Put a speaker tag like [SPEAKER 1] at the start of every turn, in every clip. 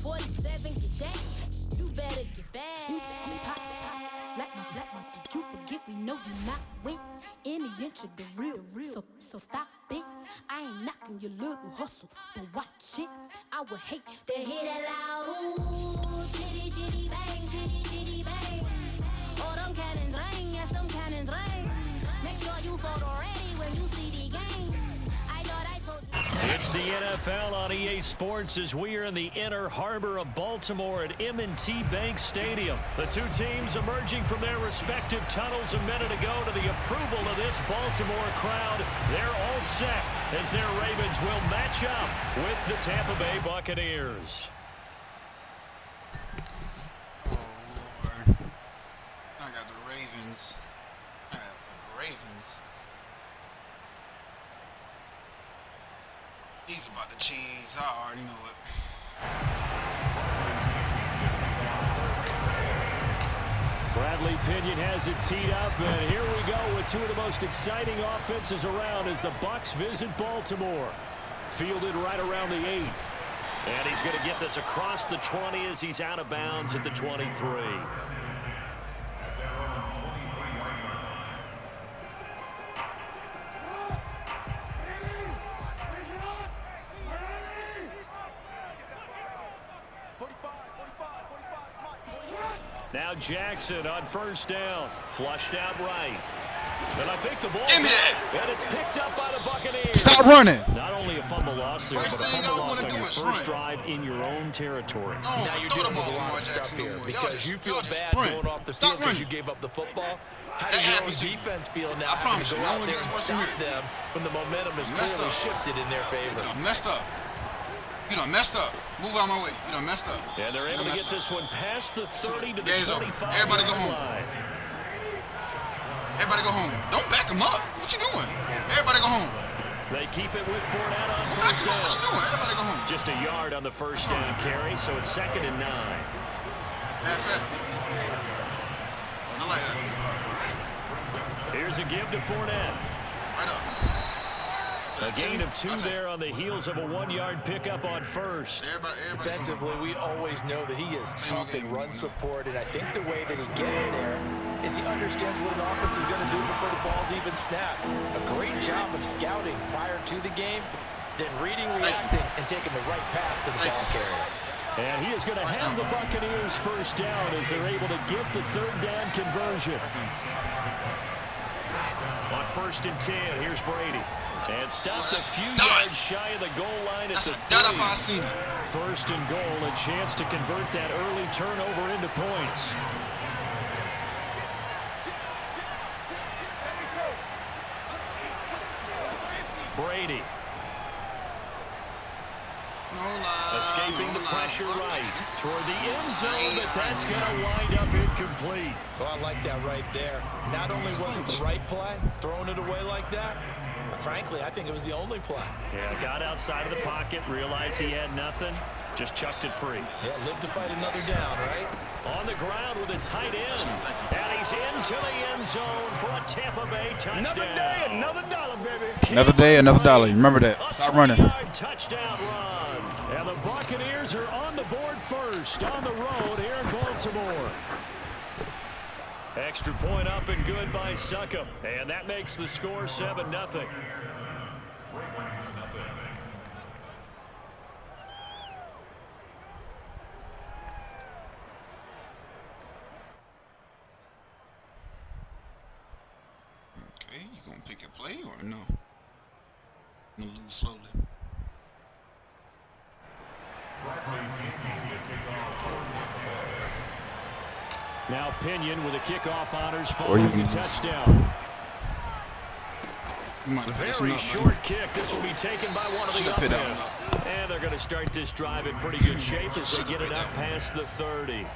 [SPEAKER 1] 47, get that. You better get back. Pop, like my, did you forget we know you not win any inch of the real. So stop it. I ain't knocking your little hustle, but watch it. I would hate to hear that loud ooh, chitty chitty bang, chitty chitty bang. Oh, them cannons ring, yes, them cannons ring. Make sure you photo ready when you see the game. I thought I told you.
[SPEAKER 2] It's the NFL on EA Sports as we are in the inner harbor of Baltimore at M&T Bank Stadium. The two teams emerging from their respective tunnels a minute ago to the approval of this Baltimore crowd. They're all set as their Ravens will match up with the Tampa Bay Buccaneers.
[SPEAKER 3] Oh, Lord. I got the Ravens. I got the Ravens. He's about to cheese. I already know it.
[SPEAKER 2] Bradley Pinion has it teed up, and here we go with two of the most exciting offenses around as the Bucs visit Baltimore. Fielded right around the 8. And he's going to get this across the 20 as he's out of bounds at the 23. Now Jackson on first down. Flushed out right. And I think the ball's out, and it's picked up by the Buccaneers.
[SPEAKER 3] Stop running.
[SPEAKER 2] Not only a fumble loss there, but a fumble lost on your first drive in your own territory.
[SPEAKER 4] Now you're dealing with a lot of stuff here because you feel bad going off the field because you gave up the football. How does your own defense feel now having to go out there and stop them when the momentum is clearly shifted in their favor?
[SPEAKER 3] Messed up. You done messed up. Move out of my way. You done messed up.
[SPEAKER 2] And they're able to get this one past the 30 to the 25.
[SPEAKER 3] Everybody go home. Everybody go home. Don't back him up. What you doing? Everybody go home.
[SPEAKER 2] They keep it with Fournette on first down.
[SPEAKER 3] What you doing? Everybody go home.
[SPEAKER 2] Just a yard on the first down carry, so it's 2nd and 9.
[SPEAKER 3] That's it. I like that.
[SPEAKER 2] Here's a give to Fournette.
[SPEAKER 3] Right up.
[SPEAKER 2] A gain of 2 there on the heels of a 1-yard pickup on first.
[SPEAKER 4] Defensively, we always know that he is tough in run support, and I think the way that he gets there is he understands what an offense is going to do before the ball's even snapped. A great job of scouting prior to the game, then reading, reacting, and taking the right path to the ball carrier.
[SPEAKER 2] And he is going to have the Buccaneers first down as they're able to get the 3rd down conversion. On 1st and 10, here's Brady. And stopped a few yards shy of the goal line at the 3. 1st and goal, a chance to convert that early turnover into points. Brady. Escaping the pressure right toward the end zone, but that's going to wind up incomplete.
[SPEAKER 4] Well, I like that right there. Not only was it the right play, throwing it away like that, frankly, I think it was the only play.
[SPEAKER 2] Yeah, got outside of the pocket, realized he had nothing, just chucked it free.
[SPEAKER 4] Yeah, live to fight another down, right?
[SPEAKER 2] On the ground with a tight end, and he's into the end zone for a Tampa Bay touchdown.
[SPEAKER 5] Another day, another dollar, baby.
[SPEAKER 3] Another day, another dollar. Remember that. Stop running.
[SPEAKER 2] Touchdown run. And the Buccaneers are on the board first on the road here in Baltimore. Extra point up and good by Succop. And that makes the score 7-0.
[SPEAKER 3] Okay, you gonna pick a play or no? I'm gonna lose slowly.
[SPEAKER 2] Now Pinion with a kickoff honors following the touchdown. Very short kick. This will be taken by one of the up men. And they're going to start this drive in pretty good shape as they get it up past the 30.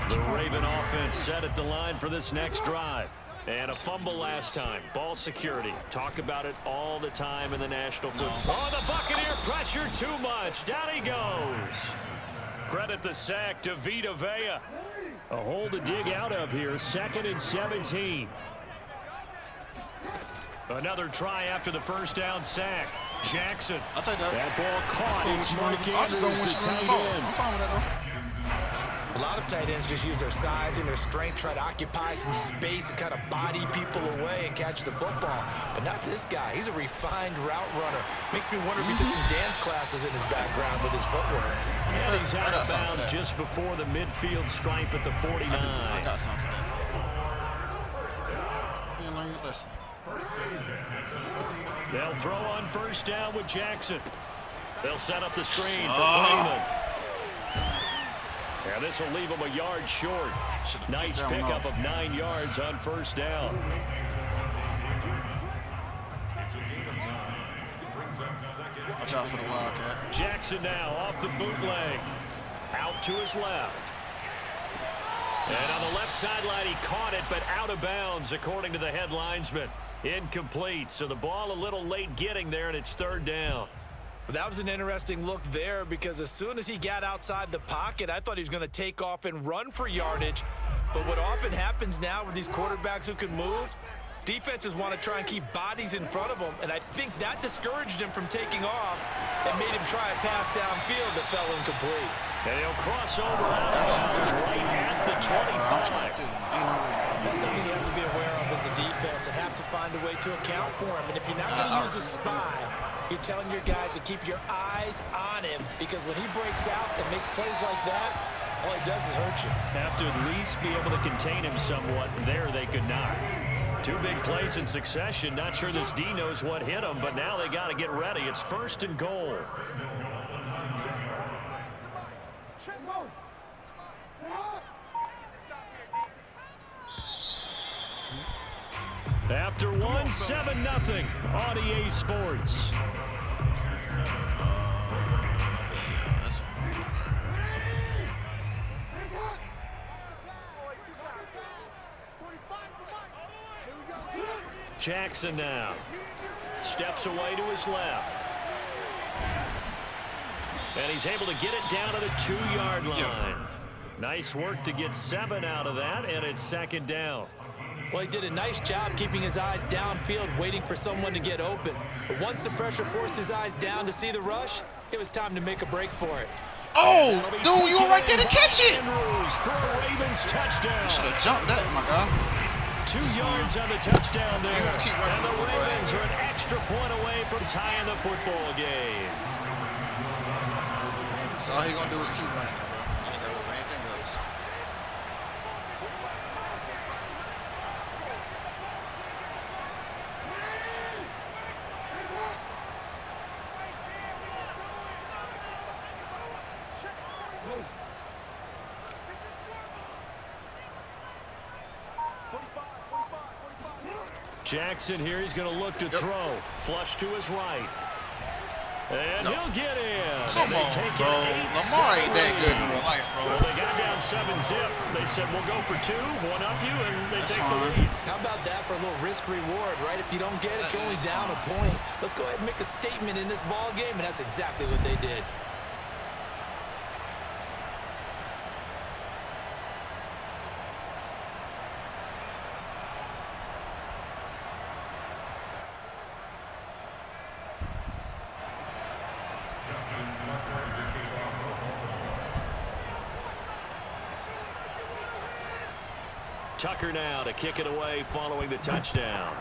[SPEAKER 2] The Raven offense set at the line for this next drive. And a fumble last time. Ball security. Talk about it all the time in the National Football. Oh, the Buccaneer pressure too much. Down he goes. Credit the sack to Vita Vea. A hole to dig out of here. 2nd and 17. Another try after the first down sack. Jackson.
[SPEAKER 3] I'll take that.
[SPEAKER 2] That ball caught. It's Mike Andrews, the tight end.
[SPEAKER 3] I'm fine with that, though.
[SPEAKER 4] A lot of tight ends just use their size and their strength, try to occupy some space and kind of body people away and catch the football. But not this guy. He's a refined route runner. Makes me wonder if he took some dance classes in his background with his footwork.
[SPEAKER 2] And he's out of bounds just before the midfield stripe at the 49.
[SPEAKER 3] I got something for that. You learn your lesson.
[SPEAKER 2] They'll throw on first down with Jackson. They'll set up the screen for Freeman. Yeah, this will leave him a yard short. Nice pickup of 9 yards on first down.
[SPEAKER 3] Watch out for the Wildcat.
[SPEAKER 2] Jackson now off the bootleg. Out to his left. And on the left sideline, he caught it, but out of bounds, according to the head linesman. Incomplete, so the ball a little late getting there, and it's third down.
[SPEAKER 4] That was an interesting look there because as soon as he got outside the pocket, I thought he was going to take off and run for yardage. But what often happens now with these quarterbacks who can move, defenses want to try and keep bodies in front of them, and I think that discouraged him from taking off and made him try a pass downfield that fell incomplete.
[SPEAKER 2] And he'll cross over out of bounds right at the 25.
[SPEAKER 4] That's something you have to be aware of as a defense and have to find a way to account for him. And if you're not going to use a spy, you're telling your guys to keep your eyes on him because when he breaks out and makes plays like that, all he does is hurt you.
[SPEAKER 2] Have to at least be able to contain him somewhat. There they could not. 2 big plays in succession. Not sure this D knows what hit him, but now they got to get ready. It's first and goal. After 1, 7-0 on EA Sports. Jackson now steps away to his left. And he's able to get it down to the 2-yard line. Nice work to get 7 out of that, and it's second down.
[SPEAKER 4] Well, he did a nice job keeping his eyes downfield, waiting for someone to get open. But once the pressure forced his eyes down to see the rush, it was time to make a break for it.
[SPEAKER 3] Oh, dude, you were right there to catch it.
[SPEAKER 2] For a Ravens touchdown.
[SPEAKER 3] Should have jumped that, my guy.
[SPEAKER 2] 2 yards on the touchdown there. And the Ravens are an extra point away from tying the football game.
[SPEAKER 3] So all he's going to do is keep running, bro. I ain't got to do anything else.
[SPEAKER 2] Jackson here, he's going to look to throw. Flush to his right. And he'll get in.
[SPEAKER 3] Come on, bro. Lamar ain't that good in real life, bro.
[SPEAKER 2] Well, they got down 7-zip. They said, we'll go for 2, one up you, and they take the lead.
[SPEAKER 4] How about that for a little risk-reward, right? If you don't get it, you're only down a point. Let's go ahead and make a statement in this ball game, and that's exactly what they did.
[SPEAKER 2] Tucker now to kick it away following the touchdown.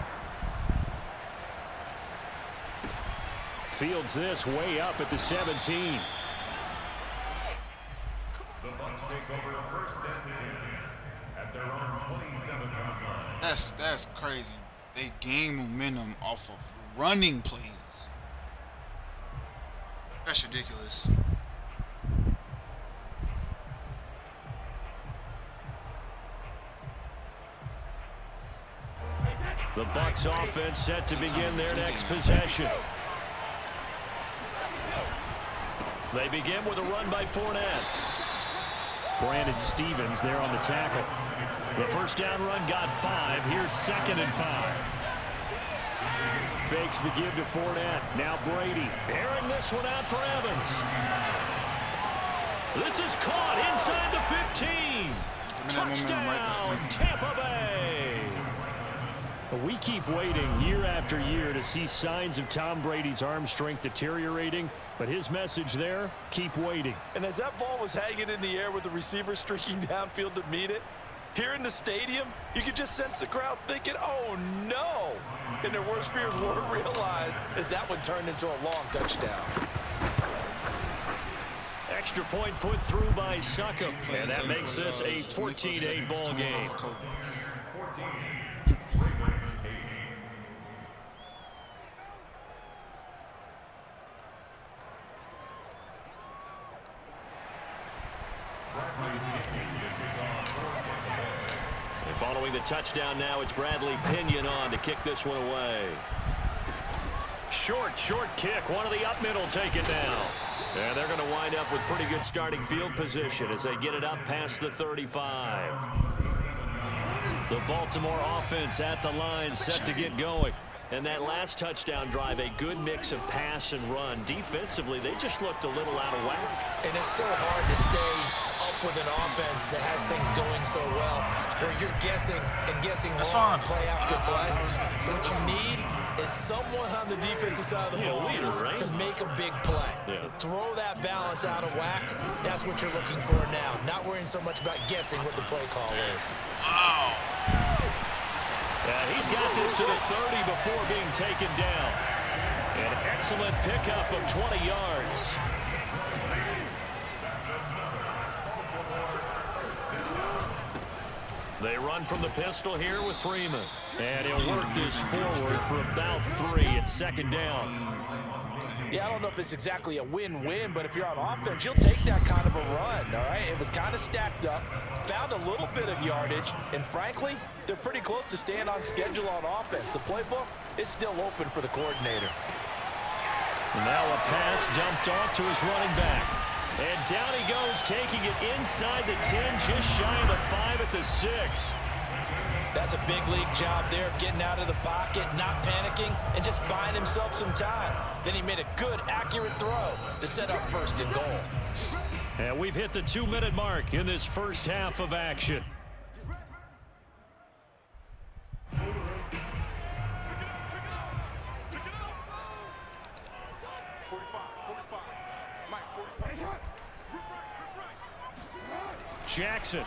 [SPEAKER 2] Fields this way up at the 17.
[SPEAKER 6] The Bucs take over first and 10 at their own 27-yard line.
[SPEAKER 3] That's crazy. They gain momentum off of running plays. That's ridiculous.
[SPEAKER 2] The Bucs offense set to begin their next possession. They begin with a run by Fournette. Brandon Stevens there on the tackle. The first down run got 5. Here's 2nd and 5. Fakes the give to Fournette. Now Brady airing this one out for Evans. This is caught inside the 15. Touchdown, Tampa Bay. We keep waiting year after year to see signs of Tom Brady's arm strength deteriorating, but his message there, keep waiting.
[SPEAKER 4] And as that ball was hanging in the air with the receiver streaking downfield to meet it, here in the stadium, you could just sense the crowd thinking, oh no! And their worst fears were realized as that one turned into a long touchdown.
[SPEAKER 2] Extra point put through by Succop, and that makes this a 14-8 ball game.
[SPEAKER 6] 14, Ravens 8.
[SPEAKER 2] And following the touchdown now, it's Bradley Pinion on to kick this one away. Short kick. One of the up middle taken now. And they're going to wind up with pretty good starting field position as they get it up past the 35. The Baltimore offense at the line set to get going. And that last touchdown drive, a good mix of pass and run. Defensively, they just looked a little out of whack.
[SPEAKER 4] And it's so hard to stay up with an offense that has things going so well, where you're guessing wrong play after play. So what you need is someone on the defensive side of the ball to make a big play. Throw that balance out of whack. That's what you're looking for now. Not worrying so much about guessing what the play call is.
[SPEAKER 3] Wow.
[SPEAKER 2] He's got this to the 30 before being taken down. An excellent pickup of 20 yards. They run from the pistol here with Freeman. And he'll work this forward for about 3 at second down.
[SPEAKER 4] Yeah, I don't know if it's exactly a win-win, but if you're on offense, you'll take that kind of a run, all right? It was kind of stacked up, found a little bit of yardage, and frankly, they're pretty close to staying on schedule on offense. The playbook is still open for the coordinator.
[SPEAKER 2] And now a pass dumped off to his running back. And down he goes, taking it inside the 10, just shy of the 5 at the 6.
[SPEAKER 4] That's a big league job there of getting out of the pocket, not panicking, and just buying himself some time. Then he made a good, accurate throw to set up first and goal.
[SPEAKER 2] And we've hit the 2-minute mark in this first half of action. Jackson.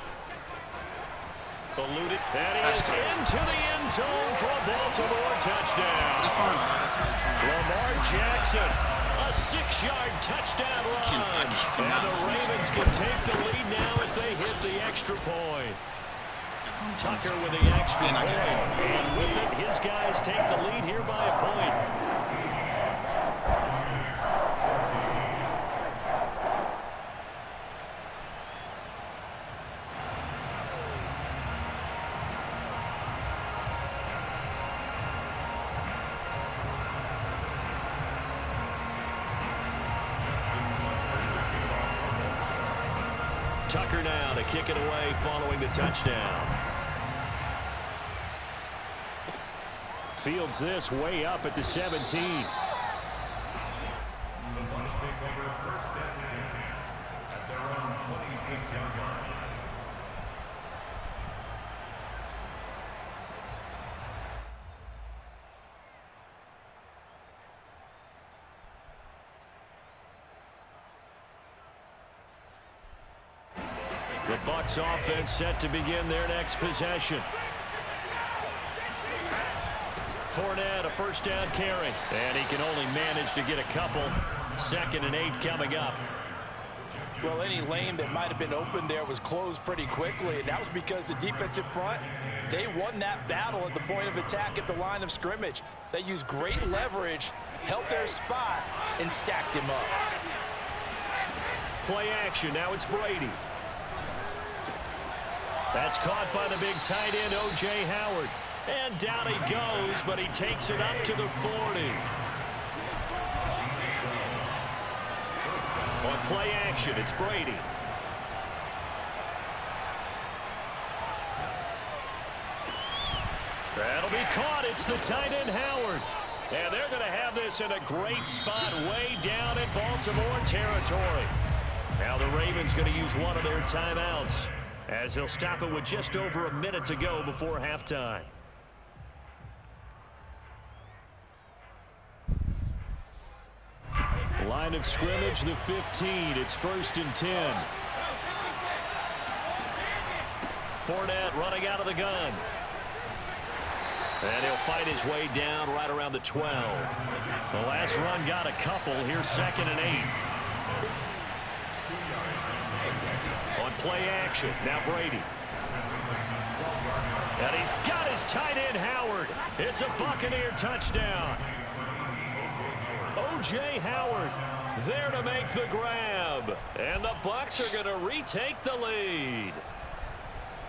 [SPEAKER 2] Eluded. That is into the end zone for a Baltimore touchdown. Lamar Jackson, a 6-yard touchdown run. And the Ravens can take the lead now if they hit the extra point. Tucker with the extra point. And with it, his guys take the lead here by a point. Tucker now to kick it away following the touchdown. Fields this way up at the 17.
[SPEAKER 6] Let's take over first and 10 at their own 26-yard line.
[SPEAKER 2] The Bucs offense set to begin their next possession. Fournette, a first down carry. And he can only manage to get a couple. 2nd and 8 coming up.
[SPEAKER 4] Well, any lane that might have been open there was closed pretty quickly, and that was because the defensive front, they won that battle at the point of attack at the line of scrimmage. They used great leverage, held their spot, and stacked him up.
[SPEAKER 2] Play action. Now it's Brady. That's caught by the big tight end, O.J. Howard. And down he goes, but he takes it up to the 40. On play action, it's Brady. That'll be caught. It's the tight end, Howard. And they're going to have this in a great spot way down in Baltimore territory. Now the Ravens going to use one of their timeouts, as they'll stop it with just over a minute to go before halftime. line of scrimmage, the 15. It's 1st and 10. Fournette running out of the gun. And he'll fight his way down right around the 12. The last run got a couple. Here's 2nd and 8. On play action, now Brady. And he's got his tight end, Howard. It's a Buccaneer touchdown. O.J. Howard there to make the grab. And the Bucs are going to retake the lead.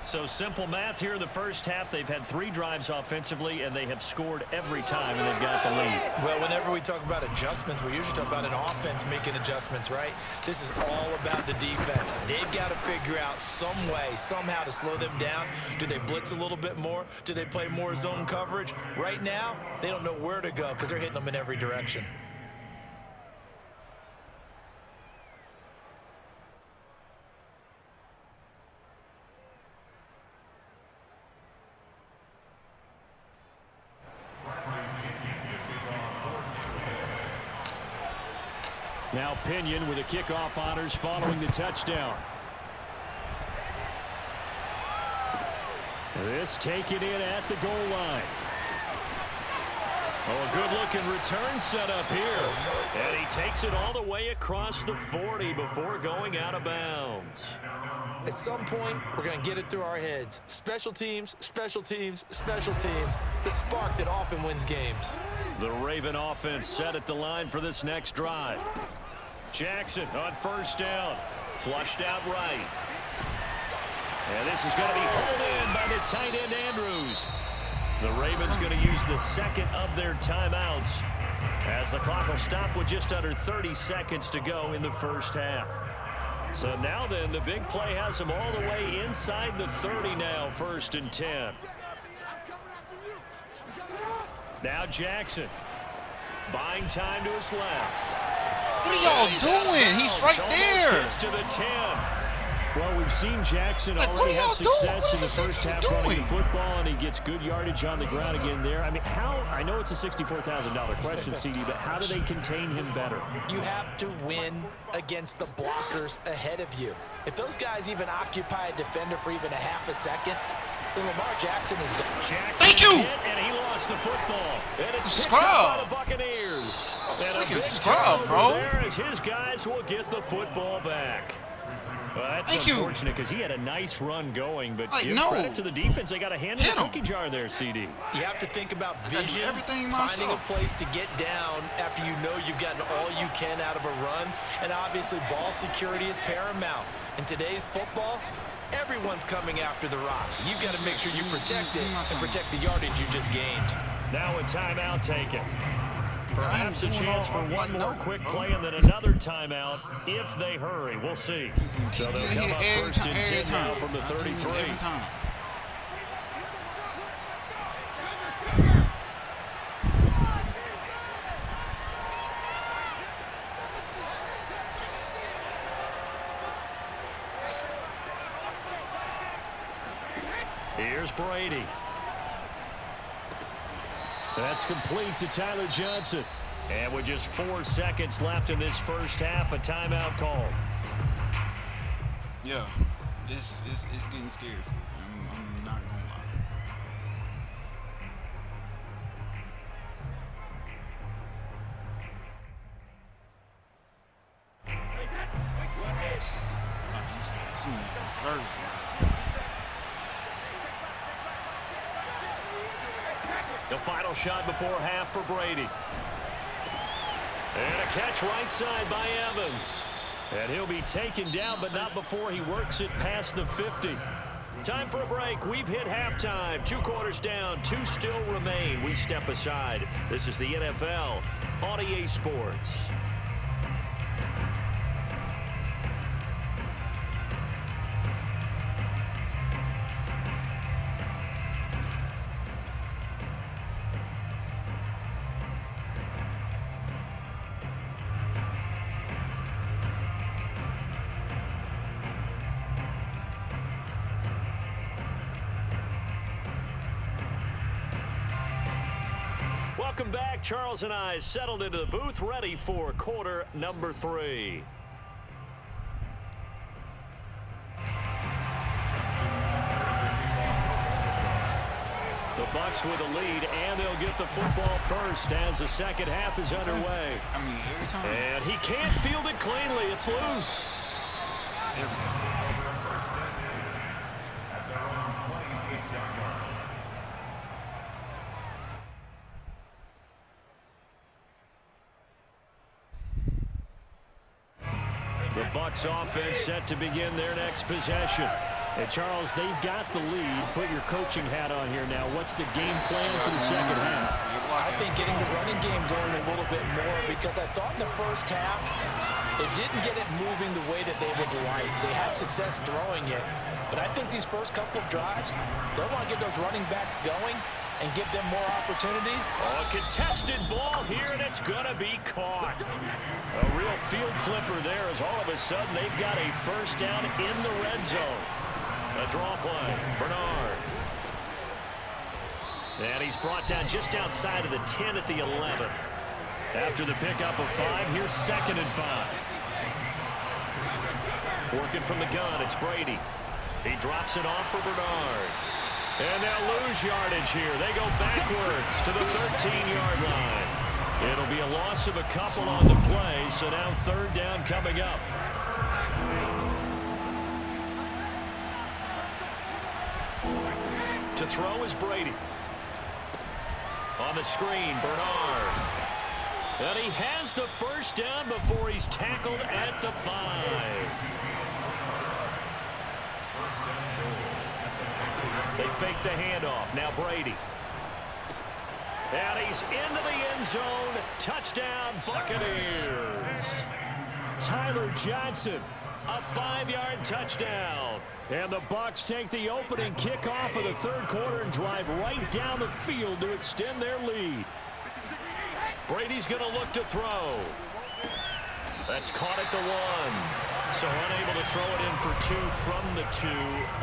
[SPEAKER 2] So simple math here in the first half. They've had 3 drives offensively, and they have scored every time, and they've got the lead.
[SPEAKER 4] Well, whenever we talk about adjustments, we usually talk about an offense making adjustments, right? This is all about the defense. They've got to figure out some way, somehow to slow them down. Do they blitz a little bit more? Do they play more zone coverage? Right now, they don't know where to go because they're hitting them in every direction.
[SPEAKER 2] Now Pinion with the kickoff honors following the touchdown. This taken in at the goal line. Oh, a good-looking return set up here. And he takes it all the way across the 40 before going out of bounds.
[SPEAKER 4] At some point, we're going to get it through our heads. Special teams, special teams, special teams. The spark that often wins games.
[SPEAKER 2] The Raven offense set at the line for this next drive. Jackson on 1st down. Flushed out right. And this is going to be pulled in by the tight end, Andrews. The Ravens going to use the 2nd of their timeouts as the clock will stop with just under 30 seconds to go in the first half. So now then, the big play has them all the way inside the 30 now, 1st and 10. Now Jackson buying time to his left.
[SPEAKER 3] What are y'all doing? He's right there.
[SPEAKER 2] Gets to the 10. Well, we've seen Jackson already have success in the first half running the football, and he gets good yardage on the ground again there. I mean, I know it's a $64,000 question, CD, but how do they contain him better?
[SPEAKER 4] You have to win against the blockers ahead of you. If those guys even occupy a defender for even a half a second, then Lamar Jackson is gone.
[SPEAKER 3] Thank you.
[SPEAKER 2] And he lost the football. And it's picked
[SPEAKER 3] Scrub.
[SPEAKER 2] up by the Buccaneers. And a big
[SPEAKER 3] scrub, bro.
[SPEAKER 2] there as his guys will get the football back. Well, that's unfortunate because he had a nice run going, but give credit to the defense. They got a hand in the cookie jar there, CD.
[SPEAKER 4] You have to think about vision, finding a place to get down after you know you've gotten all you can out of a run, and obviously ball security is paramount. In today's football, everyone's coming after the rock. You've got to make sure you protect it and protect the yardage you just gained.
[SPEAKER 2] Now a timeout taken. Perhaps a chance for one more quick play and then another timeout if they hurry. We'll see. So they'll come up 1st and 10 now from the 33. Here's Brady. That's complete to Tyler Johnson. And with just 4 seconds left in this first half, a timeout call.
[SPEAKER 3] Yeah, it's getting scary. I'm not gonna lie.
[SPEAKER 2] The final shot before half for Brady. And a catch right side by Evans. And he'll be taken down, but not before he works it past the 50. Time for a break. We've hit halftime. 2 quarters down, 2 still remain. We step aside. This is the NFL on EA Sports. welcome back. Charles and I settled into the booth, ready for quarter number 3. The Bucs with a lead, and they'll get the football first as the second half is underway.
[SPEAKER 3] I mean, every time.
[SPEAKER 2] And he can't field it cleanly. It's loose.
[SPEAKER 3] Every time.
[SPEAKER 6] At their own 26-yard line.
[SPEAKER 2] The Bucs offense set to begin their next possession.
[SPEAKER 7] And Charles, they've got the lead. Put your coaching hat on here now. What's the game plan for the second half?
[SPEAKER 4] I think getting the running game going a little bit more, because I thought in the first half it didn't get it moving the way that they would like. They had success throwing it, but I think these first couple of drives, they'll want to get those running backs going and give them more opportunities.
[SPEAKER 2] Oh, a contested ball here, and it's going to be caught. A real field flipper there, as all of a sudden they've got a first down in the red zone. A draw play, Bernard. And he's brought down just outside of the 10 at the 11. After the pickup of 5, here's 2nd and 5. Working from the gun, it's Brady. He drops it off for Bernard. And they'll lose yardage here. They go backwards to the 13-yard line. It'll be a loss of a couple on the play, so now 3rd down coming up. To throw is Brady. On the screen, Bernard. And he has the first down before he's tackled at the 5. They fake the handoff. Now Brady. And he's into the end zone. Touchdown, Buccaneers. Tyler Johnson, a 5-yard touchdown. And the Bucs take the opening kickoff of the 3rd quarter and drive right down the field to extend their lead. Brady's going to look to throw. That's caught at the 1. So unable to throw it in for 2 from the 2.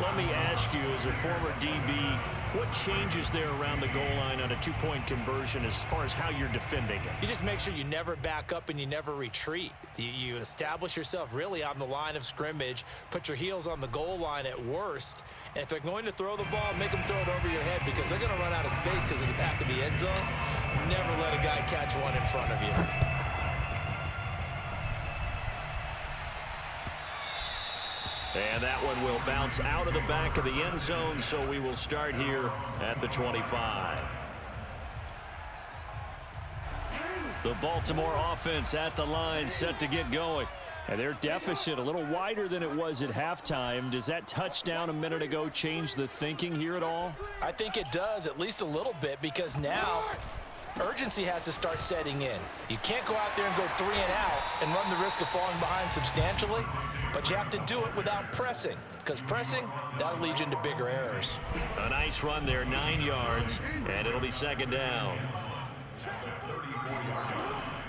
[SPEAKER 2] Let me ask you, as a former DB, what changes there around the goal line on a 2-point conversion as far as how you're defending it?
[SPEAKER 4] You just make sure you never back up and you never retreat. You establish yourself really on the line of scrimmage, put your heels on the goal line at worst, and if they're going to throw the ball, make them throw it over your head, because they're going to run out of space because of the back of the end zone. Never let a guy catch one in front of you.
[SPEAKER 2] And that one will bounce out of the back of the end zone, so we will start here at the 25. The Baltimore offense at the line, set to get going. And their deficit a little wider than it was at halftime. Does that touchdown a minute ago change the thinking here at all?
[SPEAKER 4] I think it does, at least a little bit, because now urgency has to start setting in. You can't go out there and go 3 and out and run the risk of falling behind substantially, but you have to do it without pressing, because pressing, that'll lead you into bigger errors.
[SPEAKER 2] A nice run there, 9 yards, and it'll be 2nd down.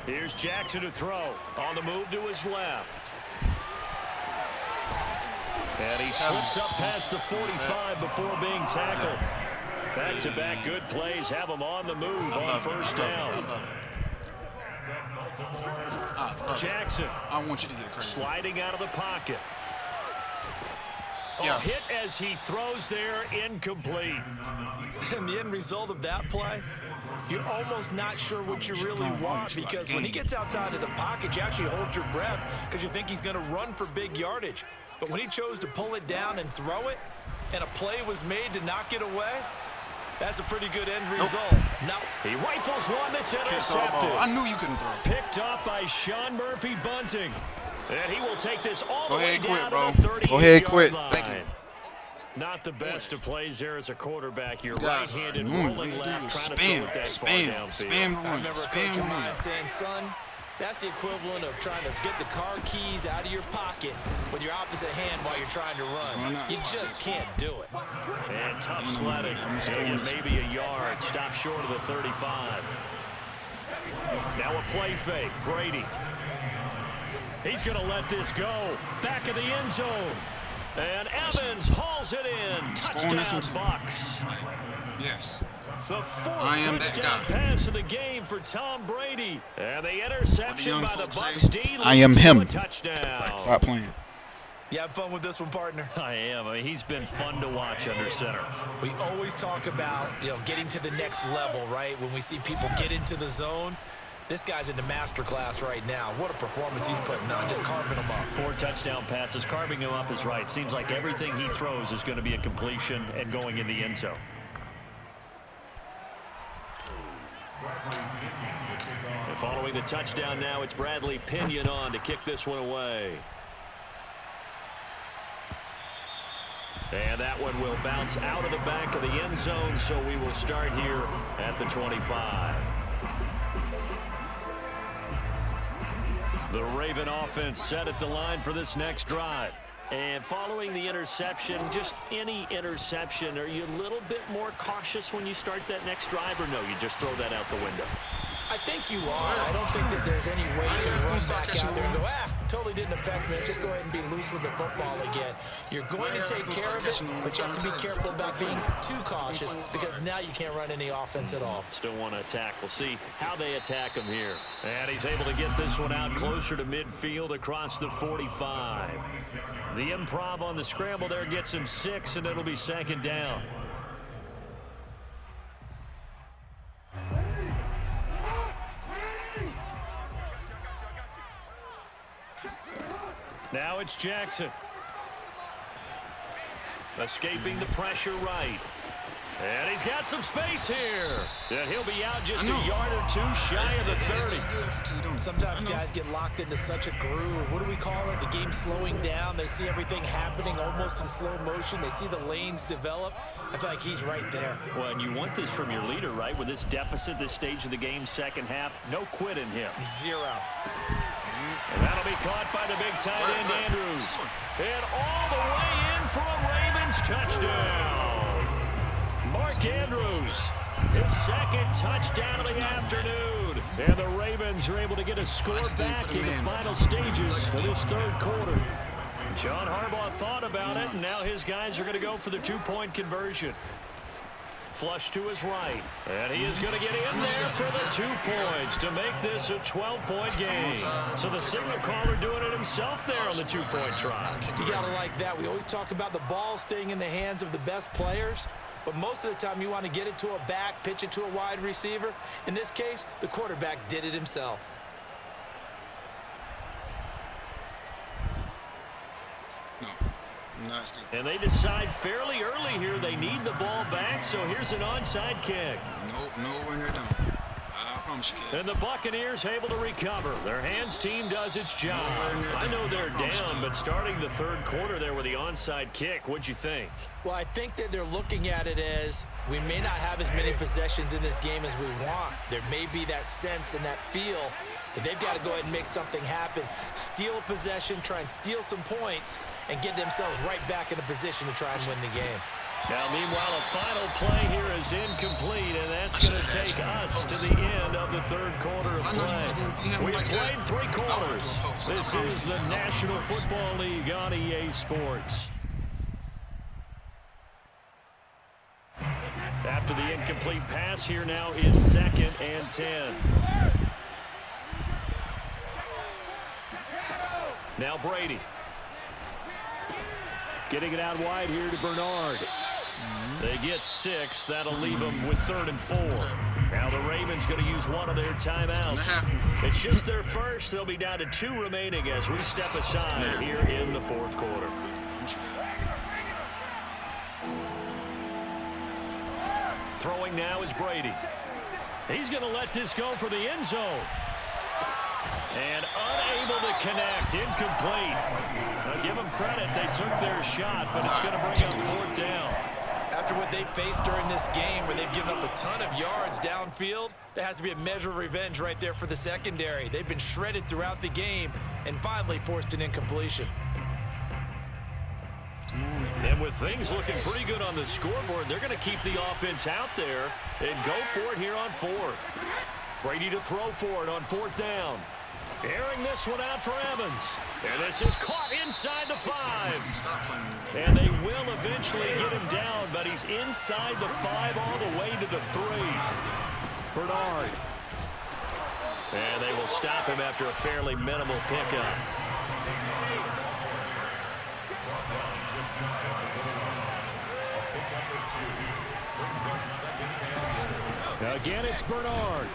[SPEAKER 2] Here's Jackson to throw. On the move to his left. And he slips up past the 45 before being tackled. Back-to-back good plays have him on the move on 1st down. Jackson.
[SPEAKER 3] I want you to get crazy.
[SPEAKER 2] Sliding out of the pocket.
[SPEAKER 3] Yeah.
[SPEAKER 2] Hit as he throws there, incomplete.
[SPEAKER 4] And the end result of that play, you're almost not sure what you really want, because when he gets outside of the pocket, you actually hold your breath because you think he's going to run for big yardage. But when he chose to pull it down and throw it, and a play was made to knock it away, that's a pretty good end result.
[SPEAKER 3] Nope.
[SPEAKER 2] He rifles one that's intercepted.
[SPEAKER 3] I knew you couldn't throw.
[SPEAKER 2] Picked off by Sean Murphy-Bunting. And he will take this all the way down
[SPEAKER 3] bro.
[SPEAKER 2] to the 38-yard
[SPEAKER 3] Go ahead, quit.
[SPEAKER 2] line.
[SPEAKER 3] Thank you.
[SPEAKER 2] Not the best of plays there as a quarterback. You're
[SPEAKER 3] guys
[SPEAKER 2] right-handed,
[SPEAKER 3] are
[SPEAKER 2] rolling left, trying to throw it that far downfield.
[SPEAKER 4] I remember a coach of mine saying, son, that's the equivalent of trying to get the car keys out of your pocket with your opposite hand while you're trying to run. You just can't do it.
[SPEAKER 2] And tough sledding. He'll get maybe a yard. Stop short of the 35. Now a play fake. Brady. He's going to let this go. Back of the end zone. And Evans hauls it in. Touchdown, Bucs.
[SPEAKER 3] Yes.
[SPEAKER 2] The fourth touchdown pass of the game for Tom Brady. And the interception by the Bucs D.
[SPEAKER 3] I am him.
[SPEAKER 2] Touchdown.
[SPEAKER 3] Stop playing.
[SPEAKER 4] You have fun with this one, partner?
[SPEAKER 2] I am. I mean, he's been fun to watch under center.
[SPEAKER 4] We always talk about, getting to the next level, right? When we see people get into the zone, this guy's in the master class right now. What a performance he's putting on, just carving them up. 4 touchdown passes. Carving him up is right. Seems like everything he throws is going to be a completion and going in the end zone. And following the touchdown now, it's Bradley Pinion on to kick this one away. And that one will bounce out of the back of the end zone, so we will start here at the 25. The Raven offense set at the line for this next drive. And following the interception, just any interception, are you a little bit more cautious when you start that next drive, or no, you just throw that out the window? I think you are. I don't think that there's any way you can run back out there and go, totally didn't affect me. Let's just go ahead and be loose with the football again. You're going to take care of it, but you have to be careful about being too cautious because now you can't run any offense at all. Still want to attack. We'll see how they attack him here. And he's able to get this one out closer to midfield across the 45. The improv on the scramble there gets him 6, and it'll be 2nd down. Now it's Jackson. Escaping the pressure right. And he's got some space here. And he'll be out just a yard or 2 shy of the 30. Sometimes guys get locked into such a groove. What do we call it? The game slowing down. They see everything happening almost in slow motion. They see the lanes develop. I feel like he's right there. Well, and you want this from your leader, right? With this deficit, this stage of the game, second half, no quit in him. 0. And that'll be caught by the big tight end, Andrews. And all the way in for a Ravens touchdown. Mark Andrews, his 2nd touchdown of the afternoon. And the Ravens are able to get a score back in the final stages of this 3rd quarter. John Harbaugh thought about it, and now his guys are going to go for the 2-point conversion. Flush to his right, and he is going to get in there for the 2 points to make this a 12-point game. So the signal caller doing it himself there on the 2-point try. You got to like that. We always talk about the ball staying in the hands of the best players, but most of the time you want to get it to a back, pitch it to a wide receiver. In this case, the quarterback did it himself. And they decide fairly early here they need the ball back, so here's an onside kick.
[SPEAKER 3] Nope, nowhere near done. I promise you, kid.
[SPEAKER 2] And the Buccaneers able to recover. Their hands team does its job. I know they're down, but starting the 3rd quarter there with the onside kick, what'd you think? Well, I think that they're looking at it as we may not have as many possessions in this game as we want. There may be that sense and that feel that they've got to go ahead and make something happen, steal a possession, try and steal some points, and get themselves right back in a position to try and win the game. Now, meanwhile, a final play here is incomplete, and that's going to take us to the end of the 3rd quarter of play. We've played 3 quarters. This is the National Football League on EA Sports. After the incomplete pass, here now is 2nd and 10. Now Brady. Getting it out wide here to Bernard. They get 6. That'll leave them with 3rd and 4. Now the Ravens going to use one of their timeouts. It's just their first. They'll be down to 2 remaining as we step aside here in the 4th quarter. Throwing now is Brady. He's going to let this go for the end zone. And unable to connect, incomplete. Now give them credit, they took their shot, but it's going to bring up 4th down. After what they faced during this game where they've given up a ton of yards downfield, there has to be a measure of revenge right there for the secondary. They've been shredded throughout the game and finally forced an incompletion. And with things looking pretty good on the scoreboard, they're going to keep the offense out there and go for it here on 4th. Brady to throw for it on 4th down. Airing this one out for Evans. And this is caught inside the 5. And they will eventually get him down, but he's inside the 5 all the way to the 3. Bernard. And they will stop him after a fairly minimal pickup. Again, it's Bernard.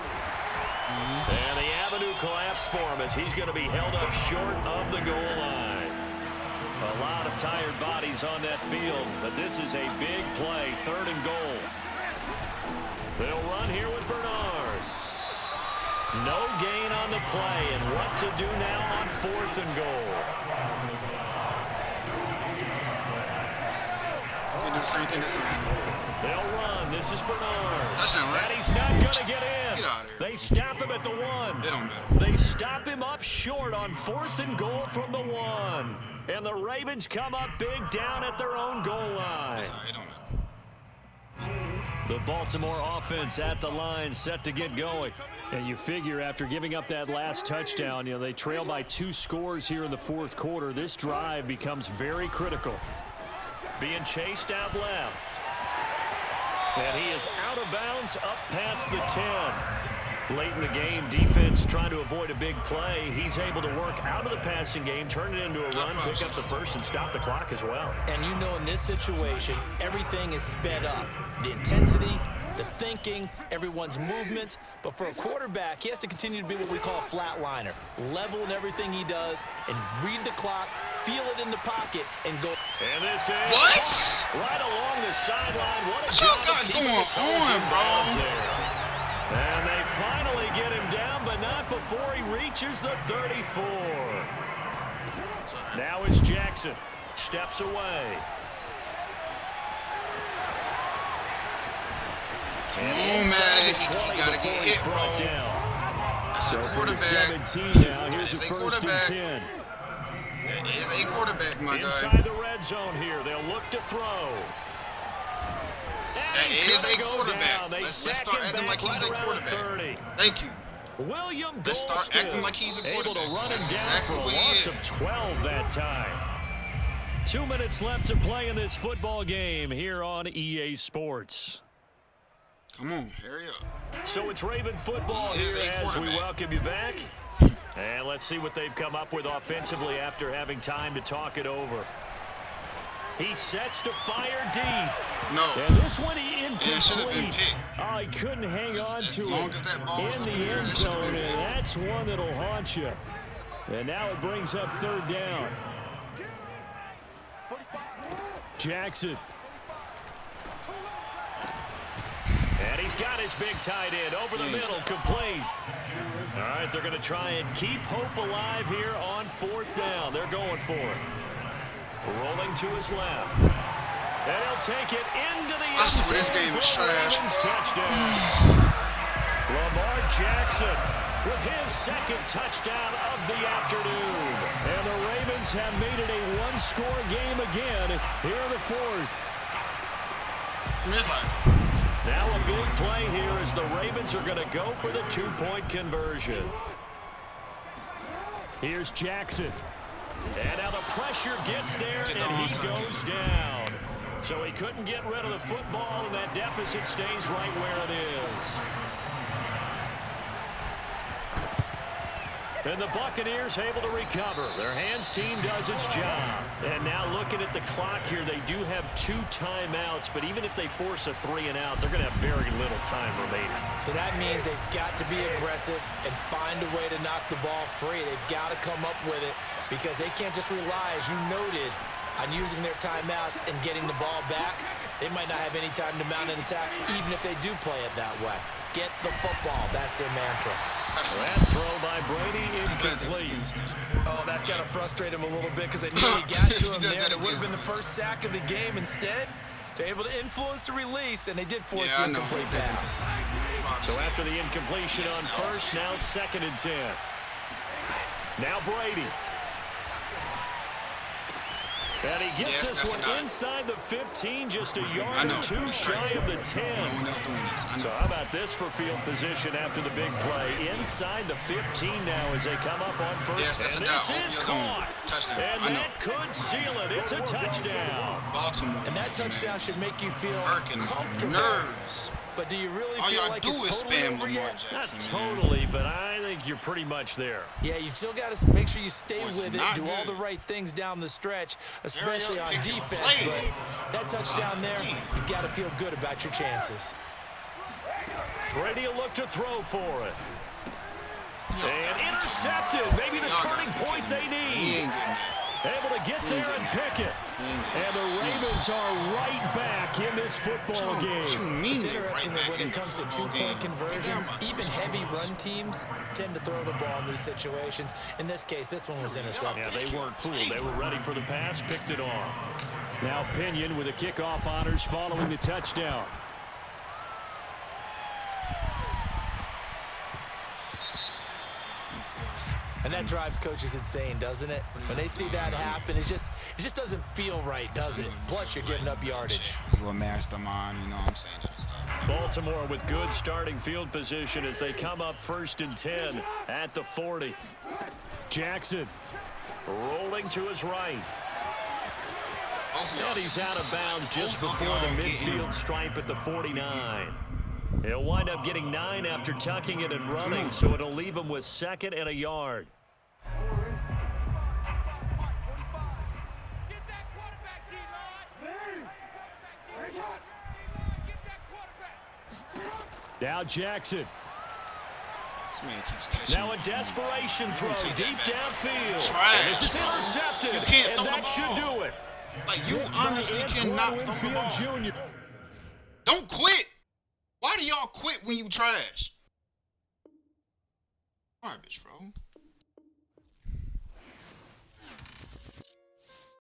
[SPEAKER 2] And the avenue collapsed for him as he's going to be held up short of the goal line. A lot of tired bodies on that field, but this is a big play, 3rd and goal. They'll run here with Bernard. No gain on the play, and what to do now on 4th and goal.
[SPEAKER 3] We'll do the same thing this time.
[SPEAKER 2] They'll run. This is Bernard.
[SPEAKER 3] Touchdown, right?
[SPEAKER 2] And he's not going to get in.
[SPEAKER 3] Get out of here.
[SPEAKER 2] They stop him at the 1.
[SPEAKER 3] It don't matter.
[SPEAKER 2] They stop him up short on 4th and goal from the 1. And the Ravens come up big down at their own goal line.
[SPEAKER 3] It don't matter.
[SPEAKER 2] The Baltimore offense at the line, set to get going.
[SPEAKER 7] And you figure after giving up that last touchdown, they trail by 2 scores here in the 4th quarter. This drive becomes very critical.
[SPEAKER 2] Being chased out left. And he is out of bounds up past the 10. Late in the game, defense trying to avoid a big play. He's able to work out of the passing game, turn it into a run, pick up the first, and stop the clock as well.
[SPEAKER 4] And in this situation, everything is sped up. The intensity, the thinking, everyone's movement. But for a quarterback, he has to continue to be what we call a flatliner. Level in everything he does and read the clock, feel it in the pocket, and go.
[SPEAKER 2] And this is
[SPEAKER 3] What?
[SPEAKER 2] right along the sideline. What a
[SPEAKER 3] What
[SPEAKER 2] job
[SPEAKER 3] you got
[SPEAKER 2] of keeping
[SPEAKER 3] going
[SPEAKER 2] the toes
[SPEAKER 3] on,
[SPEAKER 2] in
[SPEAKER 3] bro?
[SPEAKER 2] bounds there. And they finally get him down, but not before he reaches the 34. Now it's Jackson. Steps away.
[SPEAKER 3] Come on, Madden. You gotta get hit, bro. That's a quarterback.
[SPEAKER 7] 17 now. Here's a 1st and 10.
[SPEAKER 3] That is a quarterback, my guy.
[SPEAKER 2] Inside the red zone here. They'll look to throw.
[SPEAKER 3] That is a quarterback. Let's start acting like he's a quarterback. Thank you.
[SPEAKER 2] William
[SPEAKER 3] Let's start acting like he's a
[SPEAKER 2] able
[SPEAKER 3] quarterback.
[SPEAKER 2] to run him
[SPEAKER 3] That's
[SPEAKER 2] down
[SPEAKER 3] exactly
[SPEAKER 2] for a
[SPEAKER 3] what he
[SPEAKER 2] loss
[SPEAKER 3] is.
[SPEAKER 2] of 12 that time. 2 minutes left to play in this football game here on EA Sports.
[SPEAKER 3] Come on, hurry up.
[SPEAKER 2] So it's Raven football
[SPEAKER 3] He is
[SPEAKER 2] here
[SPEAKER 3] a
[SPEAKER 2] as we
[SPEAKER 3] quarterback.
[SPEAKER 2] welcome you back. And let's see what they've come up with offensively after having time to talk it over. He sets to fire deep.
[SPEAKER 3] No.
[SPEAKER 2] And this one he
[SPEAKER 3] it should have been
[SPEAKER 2] incomplete.
[SPEAKER 3] picked.
[SPEAKER 2] Oh, he couldn't hang on
[SPEAKER 3] As
[SPEAKER 2] to
[SPEAKER 3] long
[SPEAKER 2] it
[SPEAKER 3] as that ball was
[SPEAKER 2] in
[SPEAKER 3] up
[SPEAKER 2] the
[SPEAKER 3] in the air,
[SPEAKER 2] end
[SPEAKER 3] it should have
[SPEAKER 2] zone,
[SPEAKER 3] been
[SPEAKER 2] and
[SPEAKER 3] picked.
[SPEAKER 2] that's one that'll haunt you. And now it brings up 3rd down. Jackson. And he's got his big tight end over the middle, complete. All right, they're going to try and keep hope alive here on 4th down. They're going for it. Rolling to his left. And he'll take it into the end zone.
[SPEAKER 3] This game is
[SPEAKER 2] for a
[SPEAKER 3] trash.
[SPEAKER 2] Ravens touchdown. Lamar Jackson with his 2nd touchdown of the afternoon. And the Ravens have made it a 1-score game again here in the 4th. Now a big play here as the Ravens are going to go for the 2-point conversion. Here's Jackson. And now the pressure gets there, and he goes down. So he couldn't get rid of the football, and that deficit stays right where it is. And the Buccaneers able to recover. Their hands team does its job. And now looking at the clock here, they do have 2 timeouts, but even if they force a 3-and-out, they're going to have very little time remaining.
[SPEAKER 4] So that means they've got to be aggressive and find a way to knock the ball free. They've got to come up with it because they can't just rely, as you noted, on using their timeouts and getting the ball back. They might not have any time to mount an attack, even if they do play it that way. Get the football. That's their mantra.
[SPEAKER 2] That throw by Brady incomplete.
[SPEAKER 4] Oh, that's got to frustrate him a little bit because they knew he got to him there. It would have been the first sack of the game. Instead, they're able to influence the release, and they did force the incomplete pass.
[SPEAKER 2] So after the incompletion on 1st, now 2nd and 10. Now Brady. And he he gets this one inside the 15, just a yard or two shy of the 10. So how about this for field position after the big play? Inside the 15 now as they come up on first. And this is caught. And that could seal it. It's a touchdown.
[SPEAKER 3] Baltimore.
[SPEAKER 4] And that touchdown should make you feel comfortable.
[SPEAKER 3] Nerves.
[SPEAKER 4] But do you really feel like it's totally over yet?
[SPEAKER 2] Not totally, but I think you're pretty much there.
[SPEAKER 4] Yeah, you've still got to make sure you stay with it, do all the right things down the stretch, especially on defense. But that touchdown there, you've got to feel good about your chances.
[SPEAKER 2] Brady will look to throw for it. And intercepted. Maybe the turning point they need. Able to get there and pick it. And the Ravens are right back in this football game.
[SPEAKER 4] It's interesting that when it comes to two-point conversions, even heavy run teams tend to throw the ball in these situations. In this case, this one was intercepted.
[SPEAKER 2] Yeah, they weren't fooled. They were ready for the pass, picked it off. Now Pinion with the kickoff honors following the touchdown.
[SPEAKER 4] And that drives coaches insane, doesn't it? When they see that happen, it just doesn't feel right, does it? Plus, you're giving up yardage.
[SPEAKER 3] He's a mastermind, you know what I'm saying?
[SPEAKER 2] Baltimore with good starting field position as they come up 1st and 10 at the 40. Jackson rolling to his right. And he's out of bounds just before the midfield stripe at the 49. He'll wind up getting 9 after tucking it and running, so it'll leave him with 2nd and a yard. Now Jackson. Now a desperation throw deep downfield. And this is intercepted, and that should do it.
[SPEAKER 3] Like, you honestly cannot throw the ball.
[SPEAKER 2] Jr.
[SPEAKER 3] Don't quit. Why do y'all quit when you trash? Garbage, bro.